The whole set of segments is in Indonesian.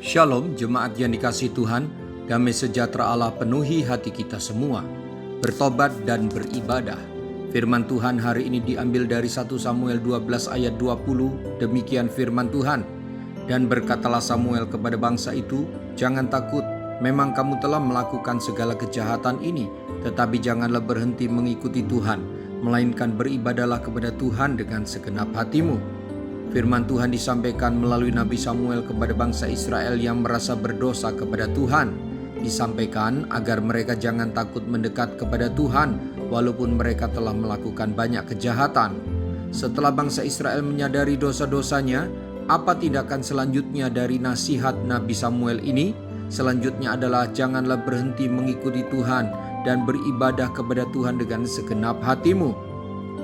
Shalom jemaat yang dikasihi Tuhan, damai sejahtera Allah penuhi hati kita semua. Bertobat dan beribadah. Firman Tuhan hari ini diambil dari 1 Samuel 12 ayat 20. Demikian firman Tuhan. Dan berkatalah Samuel kepada bangsa itu, jangan takut, memang kamu telah melakukan segala kejahatan ini, tetapi janganlah berhenti mengikuti Tuhan, melainkan beribadahlah kepada Tuhan dengan segenap hatimu. Firman Tuhan disampaikan melalui Nabi Samuel kepada bangsa Israel yang merasa berdosa kepada Tuhan. Disampaikan agar mereka jangan takut mendekat kepada Tuhan walaupun mereka telah melakukan banyak kejahatan. Setelah bangsa Israel menyadari dosa-dosanya, apa tindakan selanjutnya dari nasihat Nabi Samuel ini? Selanjutnya adalah janganlah berhenti mengikuti Tuhan dan beribadah kepada Tuhan dengan segenap hatimu.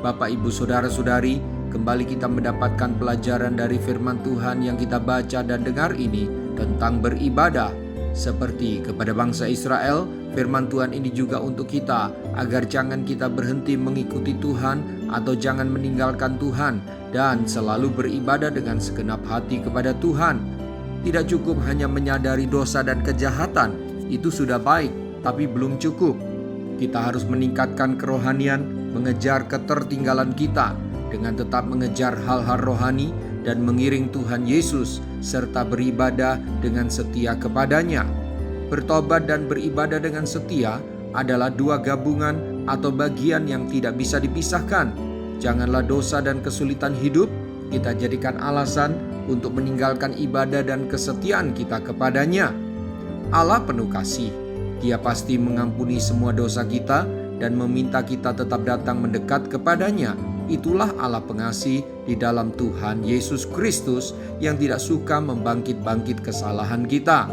Bapak, Ibu, Saudara-saudari, kembali kita mendapatkan pelajaran dari firman Tuhan yang kita baca dan dengar ini tentang beribadah. Seperti kepada bangsa Israel, firman Tuhan ini juga untuk kita, agar jangan kita berhenti mengikuti Tuhan atau jangan meninggalkan Tuhan dan selalu beribadah dengan segenap hati kepada Tuhan. Tidak cukup hanya menyadari dosa dan kejahatan, itu sudah baik, tapi belum cukup. Kita harus meningkatkan kerohanian, mengejar ketertinggalan kita dengan tetap mengejar hal-hal rohani dan mengiring Tuhan Yesus serta beribadah dengan setia kepadanya. Bertobat dan beribadah dengan setia adalah dua gabungan atau bagian yang tidak bisa dipisahkan. Janganlah dosa dan kesulitan hidup kita jadikan alasan untuk meninggalkan ibadah dan kesetiaan kita kepadanya. Allah penuh kasih. Dia pasti mengampuni semua dosa kita dan meminta kita tetap datang mendekat kepadanya. Itulah Allah pengasih di dalam Tuhan Yesus Kristus yang tidak suka membangkit-bangkit kesalahan kita.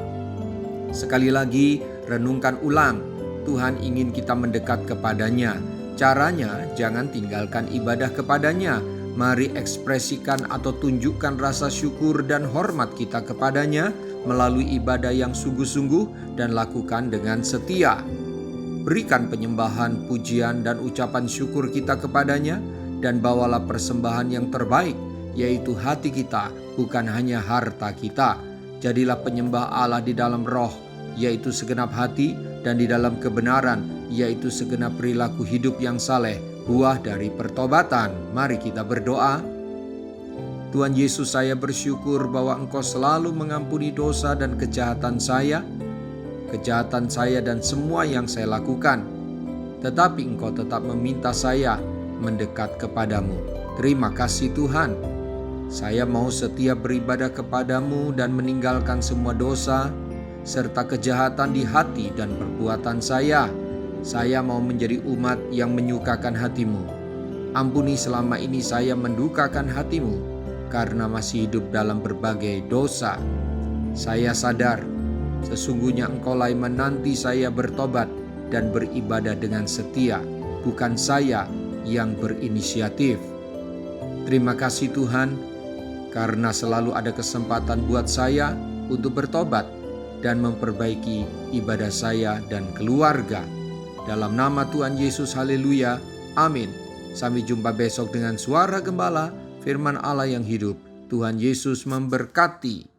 Sekali lagi, renungkan ulang. Tuhan ingin kita mendekat kepadanya. Caranya, jangan tinggalkan ibadah kepadanya. Mari ekspresikan atau tunjukkan rasa syukur dan hormat kita kepadanya melalui ibadah yang sungguh-sungguh dan lakukan dengan setia. Berikan penyembahan, pujian, dan ucapan syukur kita kepadanya, dan bawalah persembahan yang terbaik, yaitu hati kita, bukan hanya harta kita. Jadilah penyembah Allah di dalam roh, yaitu segenap hati, dan di dalam kebenaran, yaitu segenap perilaku hidup yang saleh, buah dari pertobatan. Mari kita berdoa. Tuhan Yesus, saya bersyukur bahwa Engkau selalu mengampuni dosa dan kejahatan saya dan semua yang saya lakukan. Tetapi Engkau tetap meminta saya mendekat kepadamu. Terima kasih Tuhan. Saya mau setia beribadah kepadamu dan meninggalkan semua dosa serta kejahatan di hati dan perbuatan saya. Saya mau menjadi umat yang menyukakan hatimu. Ampuni selama ini saya mendukakan hatimu karena masih hidup dalam berbagai dosa. Saya sadar sesungguhnya Engkaulah yang menanti saya bertobat dan beribadah dengan setia, bukan saya yang berinisiatif. Terima kasih Tuhan, karena selalu ada kesempatan buat saya untuk bertobat dan memperbaiki ibadah saya dan keluarga. Dalam nama Tuhan Yesus, haleluya, amin. Sampai jumpa besok dengan suara gembala, firman Allah yang hidup. Tuhan Yesus memberkati.